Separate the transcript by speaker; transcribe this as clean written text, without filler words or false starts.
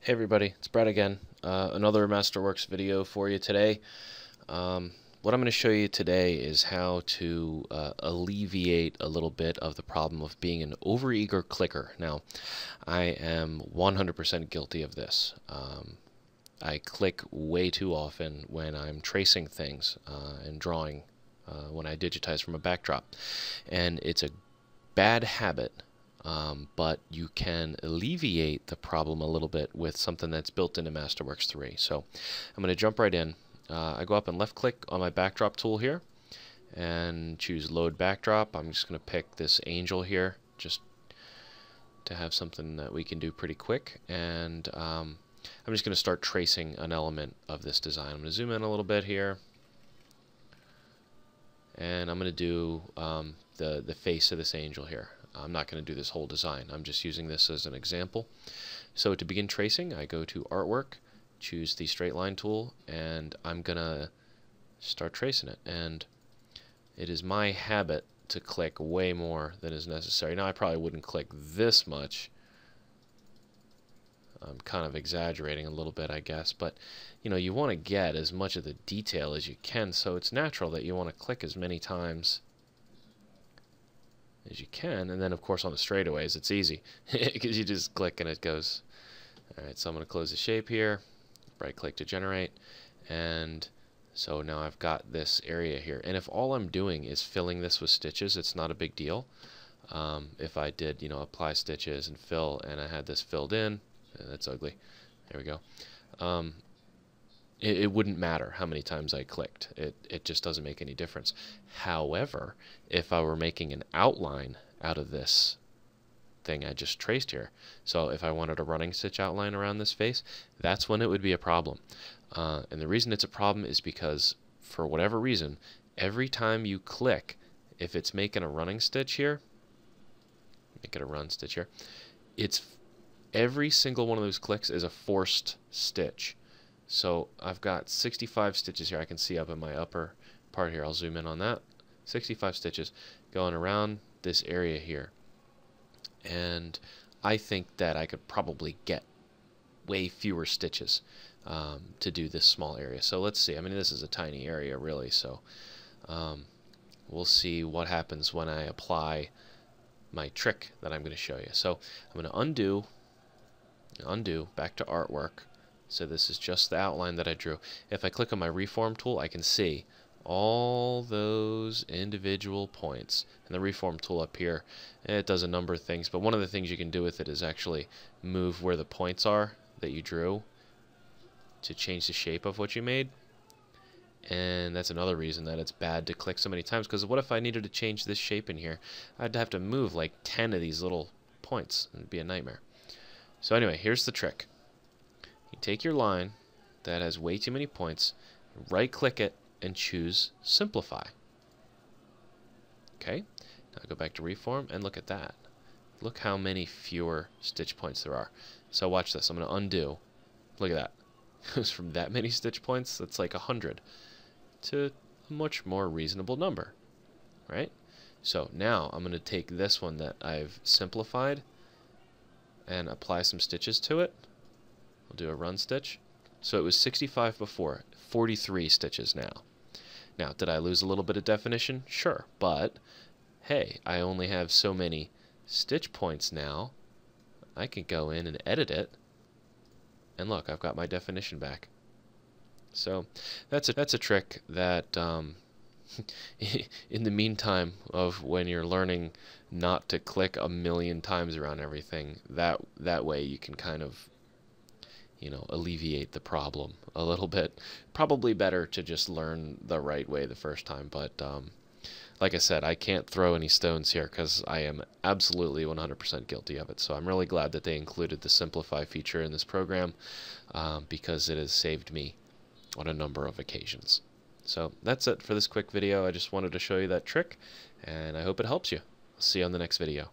Speaker 1: Hey everybody, it's Brad again. Another MasterWorks video for you today. What I'm going to show you today is how to alleviate a little bit of the problem of being an overeager clicker. Now, I am 100% guilty of this. I click way too often when I'm tracing things and drawing when I digitize from a backdrop. And it's a bad habit. But you can alleviate the problem a little bit with something that's built into MasterWorks 3. So I'm going to jump right in. I go up and left click on my backdrop tool here and choose load backdrop. I'm just going to pick this angel here just to have something that we can do pretty quick. And I'm just going to start tracing an element of this design. I'm going to zoom in a little bit here. And I'm going to do the face of this angel here. I'm not going to do this whole design. I'm just using this as an example. So to begin tracing, I go to Artwork, choose the Straight Line tool, and I'm going to start tracing it. And it is my habit to click way more than is necessary. Now, I probably wouldn't click this much. I'm kind of exaggerating a little bit, I guess, but you want to get as much of the detail as you can, so it's natural that you want to click as many times as you can. And then of course on the straightaways it's easy because you just click and it goes. Alright, so I'm going to close the shape here, right click to generate, and so now I've got this area here. And if all I'm doing is filling this with stitches, it's not a big deal. If I did apply stitches and fill, and I had this filled in, that's ugly, there we go, it wouldn't matter how many times I clicked. It just doesn't make any difference. However, if I were making an outline out of this thing I just traced here, so if I wanted a running stitch outline around this face, that's when it would be a problem. And the reason it's a problem is because, for whatever reason, every time you click, if it's making a running stitch here, make it a run stitch here, every single one of those clicks is a forced stitch. So I've got 65 stitches here. I can see up in my upper part here. I'll zoom in on that. 65 stitches going around this area here. And I think that I could probably get way fewer stitches to do this small area. So let's see. I mean, this is a tiny area really. So we'll see what happens when I apply my trick that I'm going to show you. So I'm going to undo, back to artwork. So this is just the outline that I drew. If I click on my reform tool, I can see all those individual points. And the reform tool up here, it does a number of things, but one of the things you can do with it is actually move where the points are that you drew to change the shape of what you made. And that's another reason that it's bad to click so many times, because what if I needed to change this shape in here? I'd have to move like 10 of these little points. It'd be a nightmare. So anyway, here's the trick. You take your line that has way too many points, right click it, and choose Simplify. Okay, now go back to Reform and look at that. Look how many fewer stitch points there are. So watch this. I'm going to undo. Look at that. It goes from that many stitch points, that's like 100, to a much more reasonable number, right? So now I'm going to take this one that I've simplified and apply some stitches to it. We'll do a run stitch. So it was 65 before, 43 stitches now. Now, did I lose a little bit of definition? Sure, but hey, I only have so many stitch points now. I can go in and edit it, and look, I've got my definition back. So that's a trick that in the meantime of when you're learning not to click a million times around everything, that way you can kind of alleviate the problem a little bit. Probably better to just learn the right way the first time, but like I said, I can't throw any stones here because I am absolutely 100% guilty of it. So I'm really glad that they included the Simplify feature in this program because it has saved me on a number of occasions. So that's it for this quick video. I just wanted to show you that trick, and I hope it helps you. I'll see you on the next video.